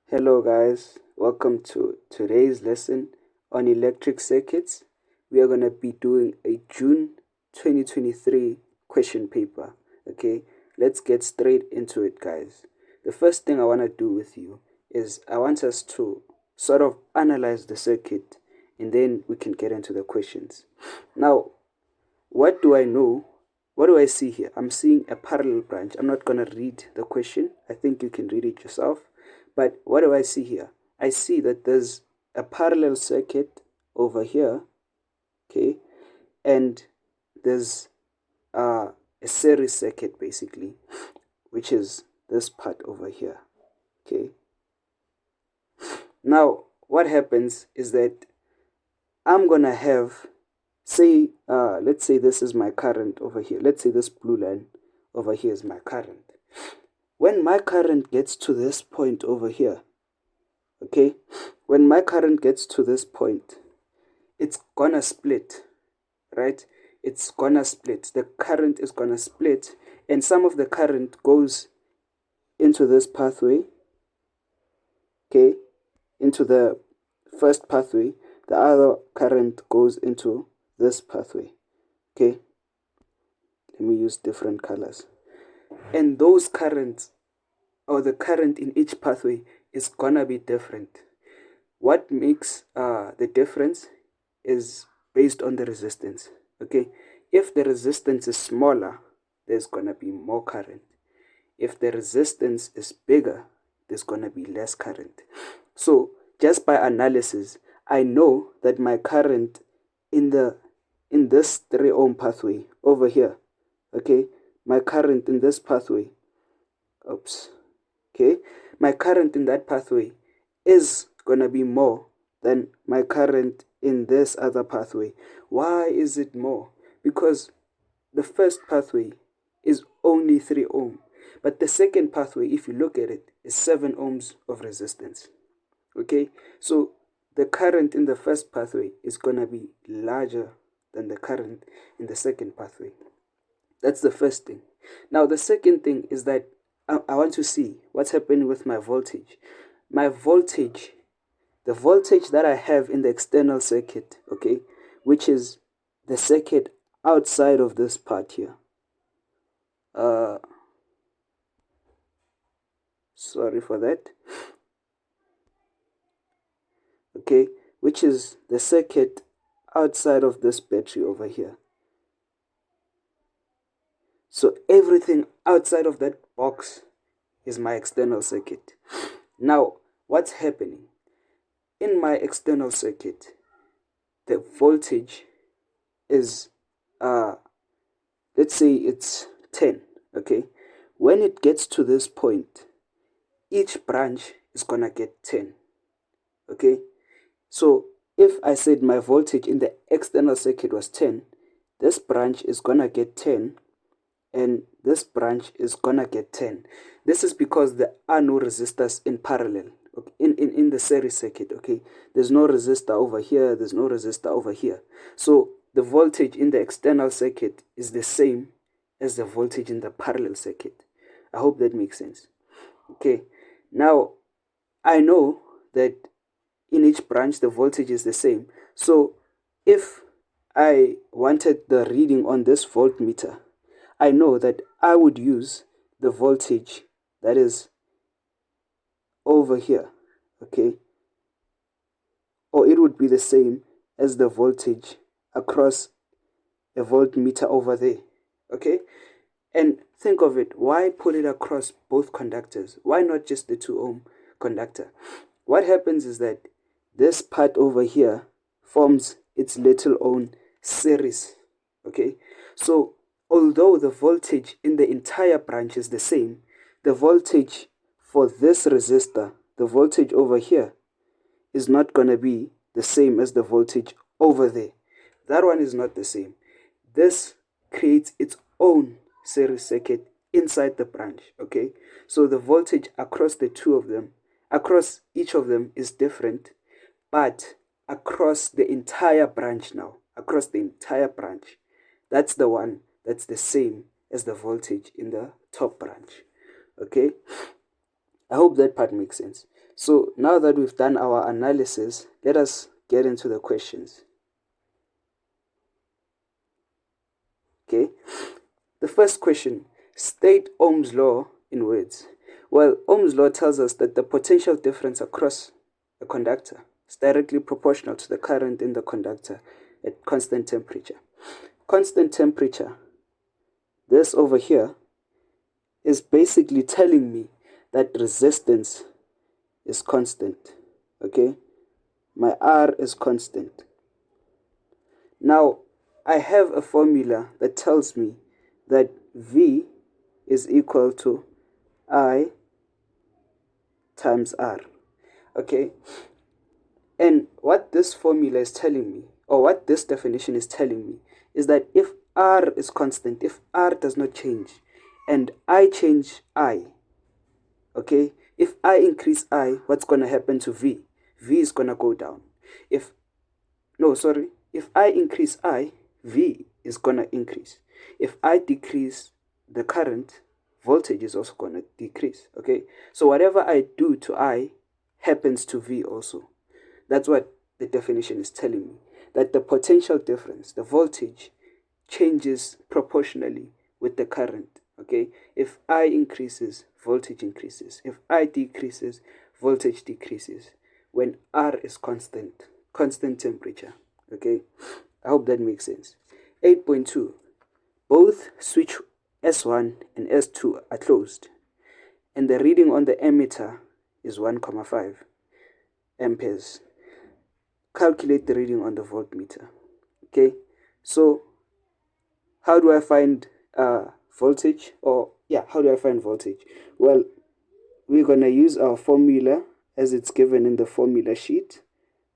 Hello guys, welcome to today's lesson on electric circuits. We are going to be doing a June 2023 question paper. Okay, let's get straight into it guys. The first thing I want to do with you is I want us to sort of analyze the circuit and then we can get into the questions. Now, what do I know? What do I see here? I'm seeing a parallel branch. I'm not going to read the question. I think you can read it yourself. But what do I see here? I see that there's a parallel circuit over here, okay? And there's a series circuit basically, which is this part over here, okay? Now, what happens is that I'm going to have say let's say this is my current over here. Let's say this blue line over here is my current. When my current gets to this point over here, okay, when my current gets to this point, it's gonna split, right? It's gonna split. The current is gonna split, and some of the current goes into this pathway, okay, into the first pathway. The other current goes into this pathway, okay. Let me use different colors. And those currents, or the current in each pathway, is gonna be different. What makes the difference is based on the resistance, okay. If the resistance is smaller, there's gonna be more current. If the resistance is bigger, there's gonna be less current. So just by analysis, I know that my current in this 3 ohm pathway over here, okay, my current in this pathway, okay, my current in that pathway is gonna be more than my current in this other pathway. Why is it more? Because the first pathway is only 3 ohm, but the second pathway, if you look at it, is 7 ohms of resistance. Okay, so the current in the first pathway is gonna be larger than the current in the second pathway. That's the first thing. Now the second thing is that I want to see what's happening with my voltage. My voltage, the voltage that I have in the external circuit, okay, which is the circuit outside of this part here. Sorry for that. Okay, which is the circuit outside of this battery over here. So everything outside of that box is my external circuit. Now, what's happening? In my external circuit, the voltage is, let's say it's 10, okay? When it gets to this point, each branch is gonna get 10, okay? So if I said my voltage in the external circuit was 10, this branch is gonna get 10, and this branch is gonna get 10. This is because there are no resistors in parallel, okay? in the series circuit, okay? There's no resistor over here, there's no resistor over here. So the voltage in the external circuit is the same as the voltage in the parallel circuit. I hope that makes sense. Okay, now I know that in each branch the voltage is the same. So if I wanted the reading on this voltmeter, I know that I would use the voltage that is over here, okay? Or it would be the same as the voltage across a voltmeter over there, okay? And think of it, why put it across both conductors? Why not just the 2 ohm conductor? What happens is that this part over here forms its little own series, okay? So although the voltage in the entire branch is the same, the voltage for this resistor, the voltage over here, is not going to be the same as the voltage over there. That one is not the same. This creates its own series circuit inside the branch, okay? So the voltage across the two of them, across each of them is different, but across the entire branch now, across the entire branch, that's the one that's the same as the voltage in the top branch, okay? I hope that part makes sense. So now that we've done our analysis, let us get into the questions. Okay, the first question, state Ohm's law in words. Well, Ohm's law tells us that the potential difference across a conductor is directly proportional to the current in the conductor at constant temperature. Constant temperature, this over here, is basically telling me that resistance is constant. Okay, my R is constant. Now, I have a formula that tells me that V is equal to I times R. Okay, and what this formula is telling me, or what this definition is telling me, is that if R is constant, if R does not change, and I change I, okay, if I increase I, what's going to happen to V? V is going to go down. If I increase I, V is going to increase. If I decrease the current, voltage is also going to decrease. Okay, so whatever I do to I happens to V also. That's what the definition is telling me, that the potential difference, the voltage, changes proportionally with the current. Okay, if I increases, voltage increases. If I decreases, voltage decreases when R is constant temperature. Okay, I hope that makes sense. 8.2, both switch S1 and S2 are closed, and the reading on the ammeter is 1,5 amperes. Calculate the reading on the voltmeter. Okay, so how do I find voltage? How do I find voltage? Well, we're going to use our formula as it's given in the formula sheet,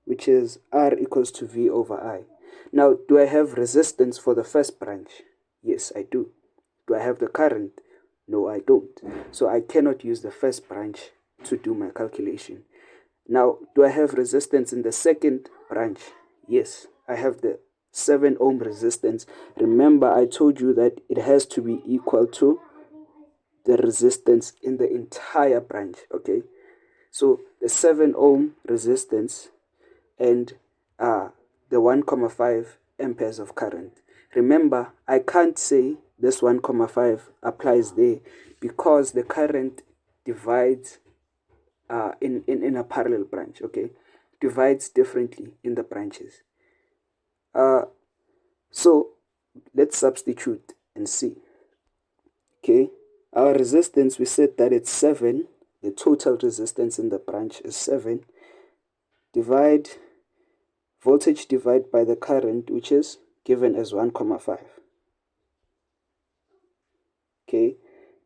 which is R equals to V over I. Now, do I have resistance for the first branch? Yes, I do. Do I have the current? No, I don't. So I cannot use the first branch to do my calculation. Now, do I have resistance in the second branch? Yes, I have the 7 ohm resistance. Remember, I told you that it has to be equal to the resistance in the entire branch. Okay, so the 7 ohm resistance and the 1,5 amperes of current. Remember, I can't say this 1,5 applies there because the current divides in a parallel branch. Okay, divides differently in the branches. So let's substitute and see. Okay, our resistance, we said that it's 7. The total resistance in the branch is 7. Voltage divided by the current, which is given as 1,5. Okay,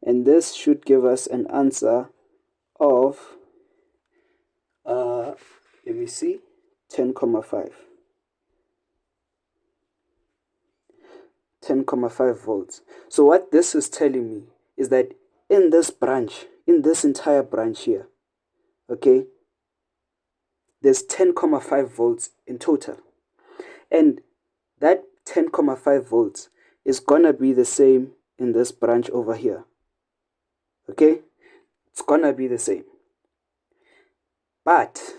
and this should give us an answer of let me see, 10,5 volts. So what this is telling me is that in this branch, in this entire branch here, okay, there's 10,5 volts in total. And that 10,5 volts is gonna be the same in this branch over here. Okay, it's gonna be the same. But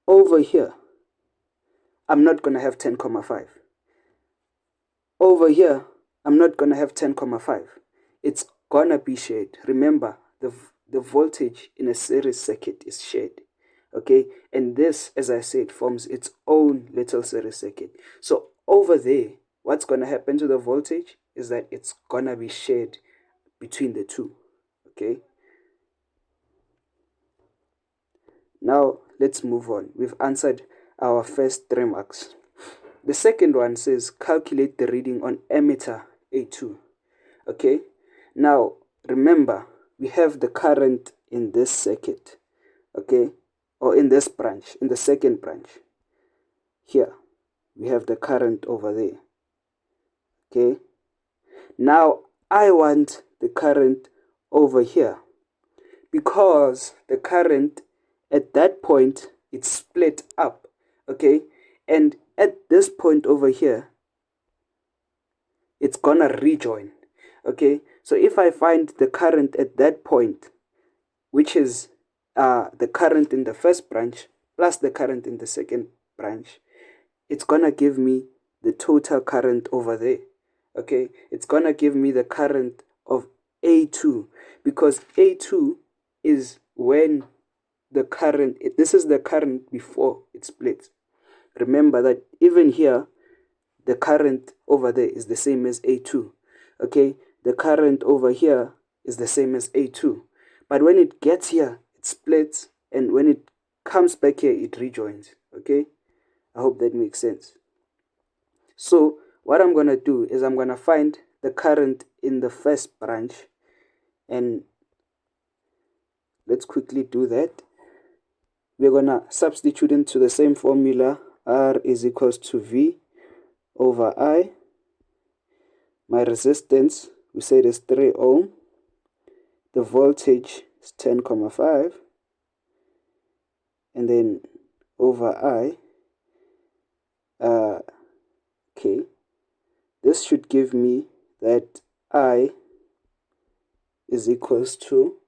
over here, I'm not gonna have 10,5. Over here, I'm not gonna have 10,5. It's gonna be shared. Remember, the voltage in a series circuit is shared. Okay, and this, as I said, forms its own little series circuit. So over there, what's gonna happen to the voltage is that it's gonna be shared between the two. Okay, now let's move on. We've answered our first 3 marks. The second one says calculate the reading on ammeter A2. Okay, now remember, we have the current in this circuit. Okay, or in this branch, in the second branch. Here, we have the current over there. Okay, now I want the current over here because the current at that point, it's split up. Okay, and at this point over here, it's gonna rejoin. Okay, so if I find the current at that point, which is the current in the first branch plus the current in the second branch, it's gonna give me the total current over there. Okay, it's gonna give me the current of A2, because A2 is when the current, this is the current before it splits. Remember that even here, the current over there is the same as A2. Okay, the current over here is the same as A2. But when it gets here, it splits, and when it comes back here, it rejoins. Okay, I hope that makes sense. So what I'm going to do is I'm going to find the current in the first branch, and let's quickly do that. We're going to substitute into the same formula. R is equals to V over I. My resistance, we said, is 3 ohm. The voltage is 10,5. And then over I. Okay. This should give me that I is equals to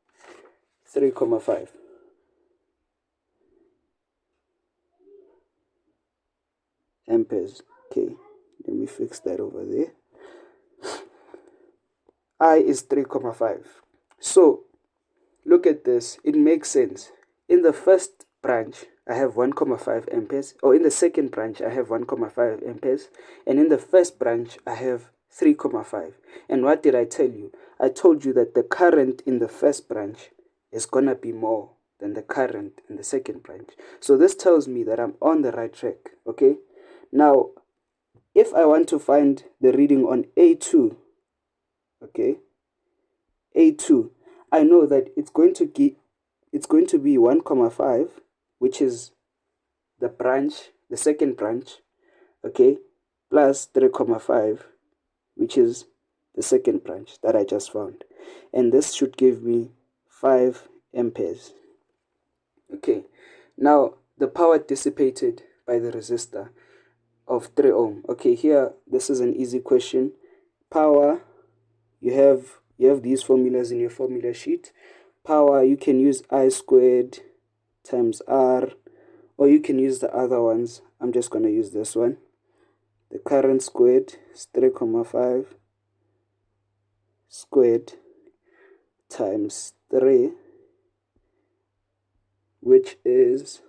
3,5. amperes. Okay, let me fix that over there. I is 3,5. So look at this, it makes sense. In the first branch I have 1,5 amperes, or in the second branch I have 1,5 amperes, and in the first branch I have 3,5. And what did I tell you? I told you that the current in the first branch is gonna be more than the current in the second branch. So this tells me that I'm on the right track. Okay, now if I want to find the reading on A2, okay, A2, I know that it's going to be 1,5, which is the branch, the second branch, okay, plus 3,5, which is the second branch that I just found. And this should give me 5 amperes. Okay, now the power dissipated by the resistor of 3 ohm. Okay, here, this is an easy question. Power, you have these formulas in your formula sheet. Power, you can use I squared times R, or you can use the other ones. I'm just going to use this one. The current squared is 3,5 squared times 3, which is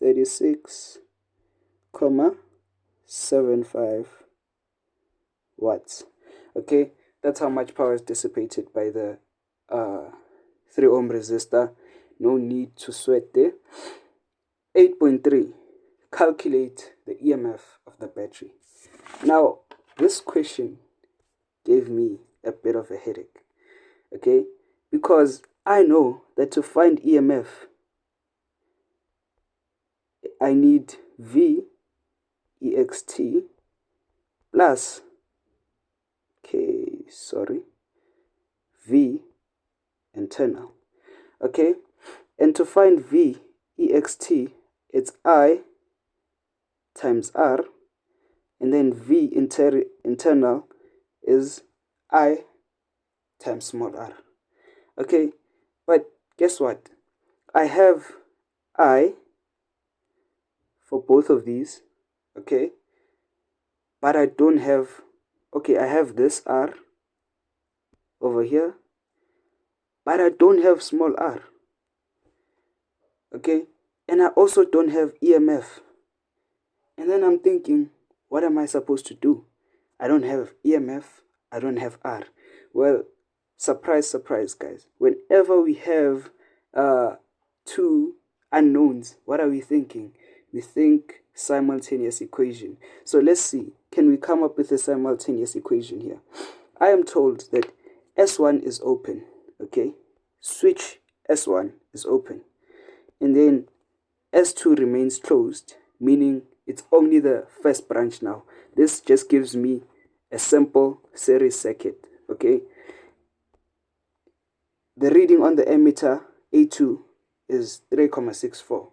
36,75 watts. Okay, that's how much power is dissipated by the 3 ohm resistor. No need to sweat there. 8.3, calculate the EMF of the battery. Now, this question gave me a bit of a headache, okay, because I know that to find EMF, I need V ext plus, V internal. Okay, and to find V ext, it's I times R, and then V internal is I times small r. Okay, but guess what? I have I for both of these, okay, but I don't have, okay, I have this R over here, but I don't have small r. Okay, and I also don't have EMF. And then I'm thinking, what am I supposed to do? I don't have EMF, I don't have R. Well, surprise, surprise, guys. Whenever we have two unknowns, what are we thinking? We think simultaneous equation. So let's see, can we come up with a simultaneous equation here? I am told that S1 is open, okay? Switch S1 is open. And then S2 remains closed, meaning it's only the first branch now. This just gives me a simple series circuit, okay? The reading on the ammeter, A2, is 3,64,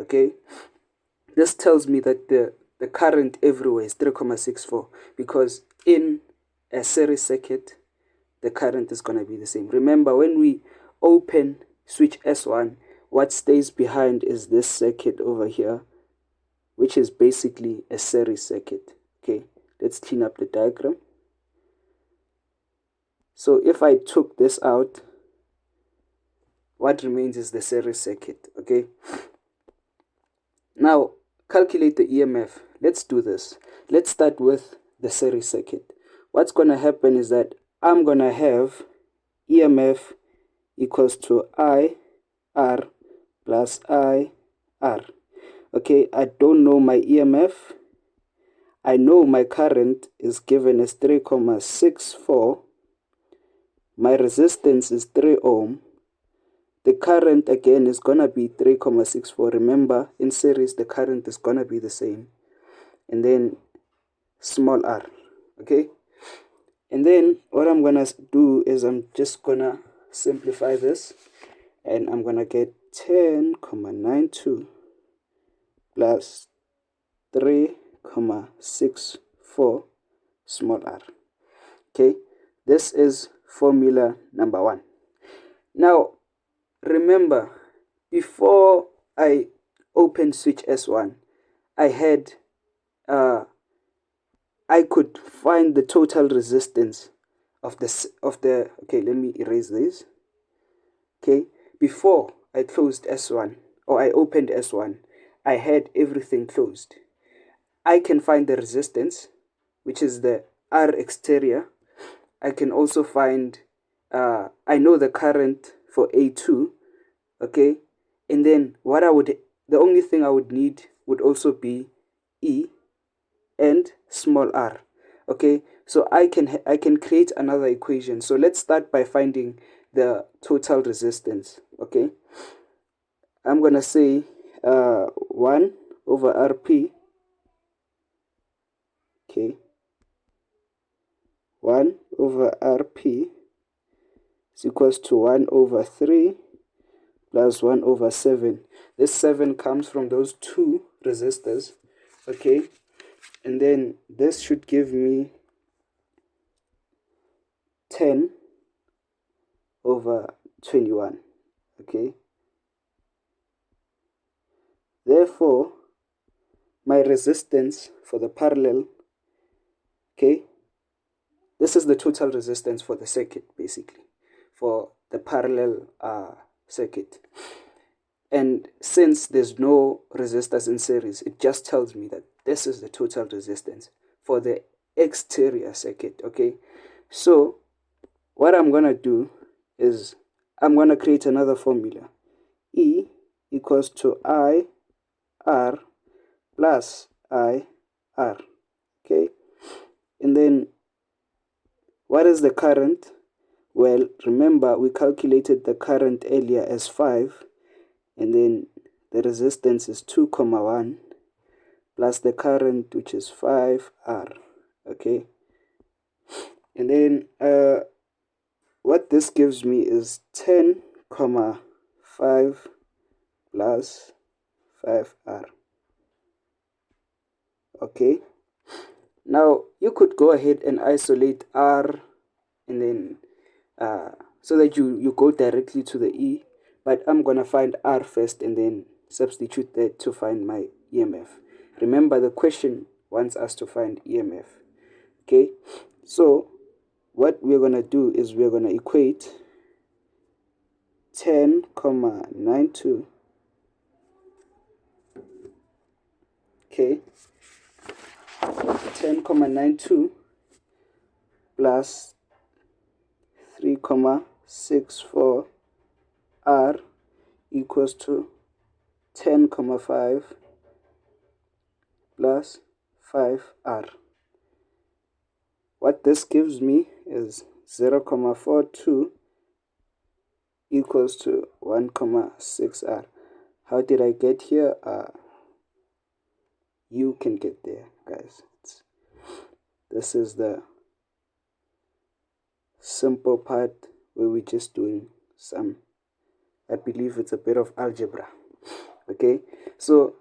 okay? This tells me that the current everywhere is 3,64, because in a series circuit, the current is going to be the same. Remember, when we open switch S1, what stays behind is this circuit over here, which is basically a series circuit. Okay, let's clean up the diagram. So if I took this out, what remains is the series circuit. Okay, now calculate the EMF. Let's do this. Let's start with the series circuit. What's going to happen is that I'm going to have EMF equals to IR plus IR. Okay, I don't know my EMF. I know my current is given as 3,64. My resistance is 3 ohm. The current again is going to be 3,64. Remember, in series, the current is going to be the same. And then small r. Okay? And then what I'm going to do is I'm just going to simplify this. And I'm going to get 10,92 plus 3,64 small r. Okay? This is formula number 1. Now, remember, before I opened switch S1, I had, I could find the total resistance of the, okay, let me erase this. Okay, before I closed S1, or I opened S1, I had everything closed. I can find the resistance, which is the R exterior. I can also find, I know the current for A2, okay? And then the only thing I would need would also be E and small r, okay? So I can create another equation. So let's start by finding the total resistance, okay? I'm going to say 1 over Rp, okay? 1 over Rp is equals to 1 over 3 plus 1 over 7. This 7 comes from those two resistors, okay? And then this should give me 10 over 21, okay? Therefore, my resistance for the parallel, okay, this is the total resistance for the circuit, basically, for the parallel circuit. And since there's no resistors in series, it just tells me that this is the total resistance for the exterior circuit, okay? So what I'm going to do is I'm going to create another formula. E equals to IR plus IR, okay? And then what is the current? Well, remember we calculated the current earlier as 5, and then the resistance is 2,1 plus the current, which is 5R, okay? And then what this gives me is 10,5 plus 5R, okay? Now you could go ahead and isolate R, and then so that you go directly to the E, but I'm gonna find R first and then substitute that to find my EMF. Remember, the question wants us to find EMF, okay? So what we're gonna do is we're gonna equate 10,92, okay, 10,92 plus 3,64 R equals to 10,5 plus 5R. What this gives me is 0,42 equals to 1,6R. How did I get here? You can get there, guys. This is the simple part where we're just doing some, I believe it's a bit of algebra, okay? So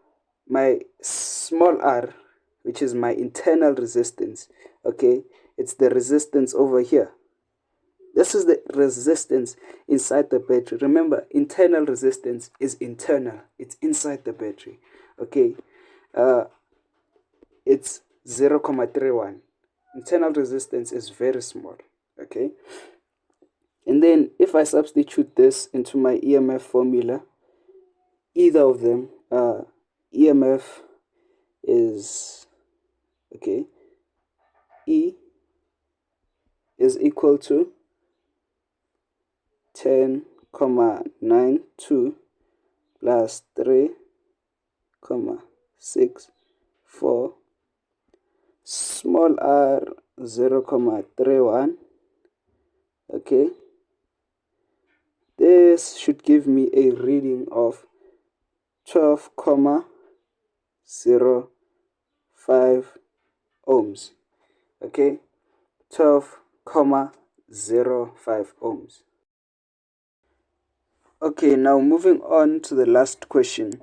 my small r, which is my internal resistance, okay, it's the resistance over here. This is the resistance inside the battery. Remember, internal resistance is internal. It's inside the battery. Okay. It's 0.31. Internal resistance is very small. Okay. And then if I substitute this into my EMF formula, either of them, EMF is, okay, E is equal to 10.92 plus 3.64, small r 0.31. Okay, this should give me a reading of 12.05 ohms. Okay, 12.05 ohms. Okay, now moving on to the last question,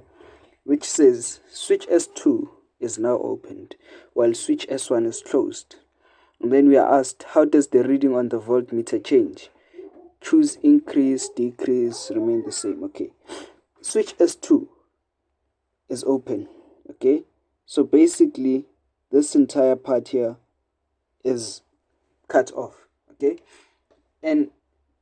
which says switch S2 is now opened while switch S1 is closed. And then we are asked, how does the reading on the voltmeter change? Choose increase, decrease, remain the same. Okay, switch S2 is open. Okay, so basically this entire part here is cut off. Okay, and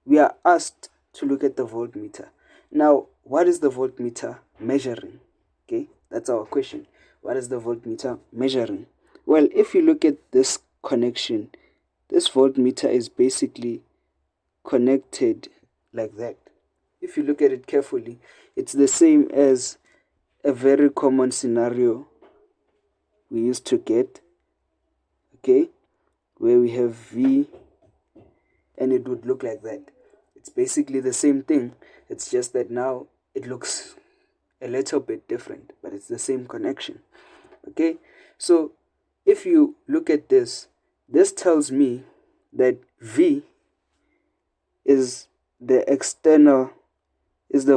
we are asked to look at the voltmeter. Now, what is the voltmeter measuring? Okay, that's our question. What is the voltmeter measuring? Well, if you look at this connection, this voltmeter is basically connected like that. If you look at it carefully, it's the same as a very common scenario we used to get, okay, where we have V and it would look like that. It's basically the same thing. It's just that now it looks a little bit different, but it's the same connection. Okay, so if you look at this, this tells me that V is the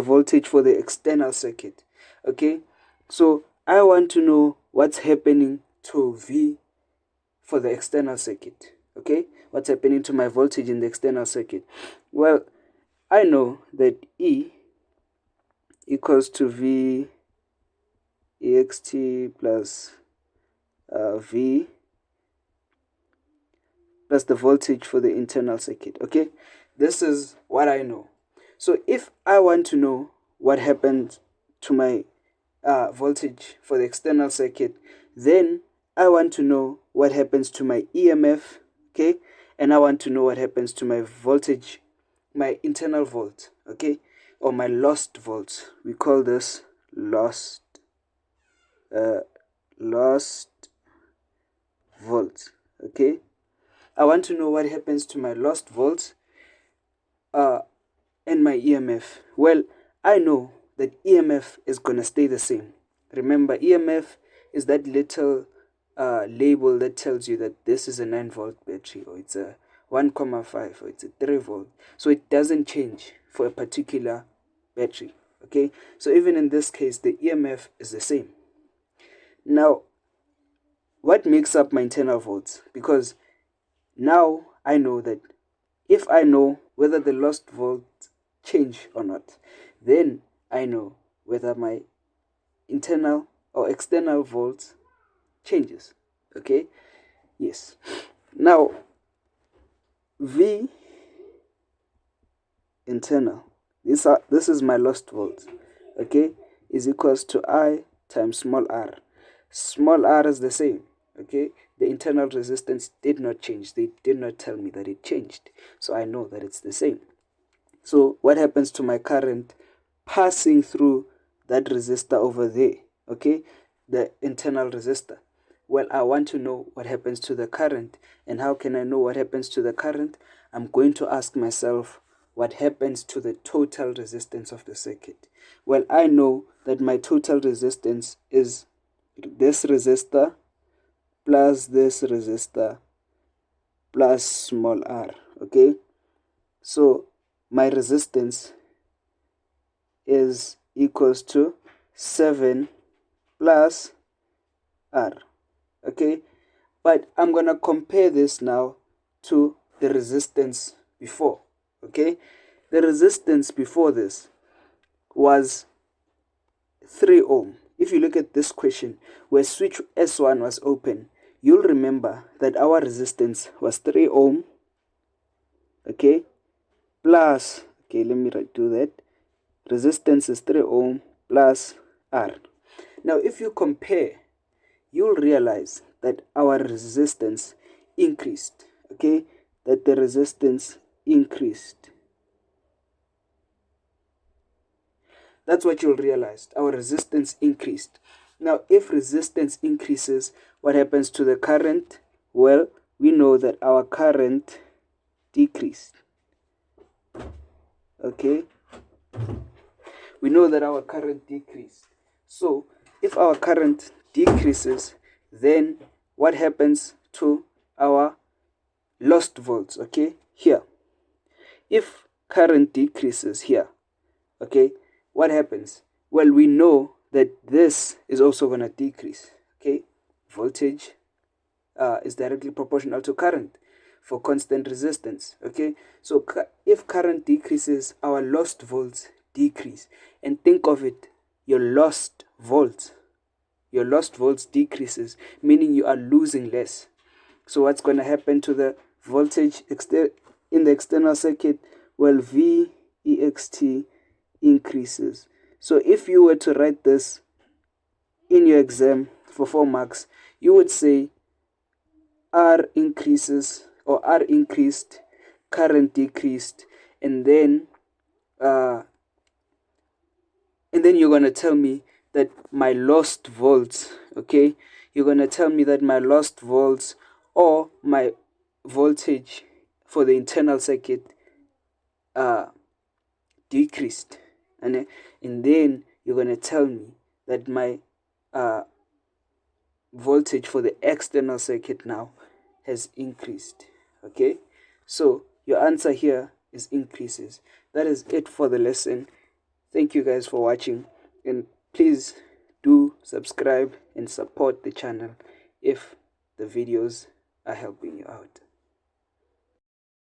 voltage for the external circuit. Okay, so I want to know what's happening to V for the external circuit. Okay, what's happening to my voltage in the external circuit? Well, I know that E equals to V ext plus V plus the voltage for the internal circuit. Okay, this is what I know. So if I want to know what happened to my voltage for the external circuit, then I want to know what happens to my EMF, okay, and I want to know what happens to my voltage, my internal volt, okay, or my lost volt. We call this lost volt. Okay, I want to know what happens to my lost volt and my EMF. Well, I know that EMF is gonna stay the same. Remember, EMF is that little label that tells you that this is a 9-volt battery, or it's a 1.5, or it's a 3-volt. So it doesn't change for a particular battery. Okay, so even in this case, the EMF is the same. Now, what makes up my internal volts? Because now I know that if I know whether the lost volt change or not, then I know whether my internal or external volt changes. Okay, yes. Now, V internal, this is my lost volt, okay, is equals to I times small r. Small r is the same. Okay, the internal resistance did not change. They did not tell me that it changed, so I know that it's the same. So what happens to my current passing through that resistor over there? Okay, the internal resistor. Well, I want to know what happens to the current. And how can I know what happens to the current? I'm going to ask myself, what happens to the total resistance of the circuit? Well, I know that my total resistance is this resistor plus this resistor plus small r. Okay, so my resistance is equals to 7 plus r. Okay, but I'm gonna compare this now to the resistance before. Okay, the resistance before this was 3 ohm. If you look at this question where switch S1 was open, you'll remember that our resistance was 3 ohm, okay, plus, okay, let me do that. Resistance is 3 ohm plus R. Now if you compare, you'll realize that our resistance increased, okay, that the resistance increased. That's what you'll realize, our resistance increased. Now if resistance increases, what happens to the current? Well, we know that our current decreased. Okay, we know that our current decreased. So if our current decreases, then what happens to our lost volts? Okay, here, if current decreases here, okay, what happens? Well, we know that this is also going to decrease. Okay, voltage is directly proportional to current for constant resistance. Okay, so if current decreases, our lost volts decrease. And think of it, your lost volts decreases, meaning you are losing less. So what's going to happen to the voltage in the external circuit? Well, V ext increases. So if you were to write this in your exam for 4 marks, you would say R increases, or R increased, current decreased, and then you're going to tell me that my lost volts, okay, you're going to tell me that my lost volts or my voltage for the internal circuit decreased, and then you're going to tell me that my voltage for the external circuit now has increased. Okay, so your answer here is increases. That is it for the lesson. Thank you guys for watching, and please do subscribe and support the channel if the videos are helping you out.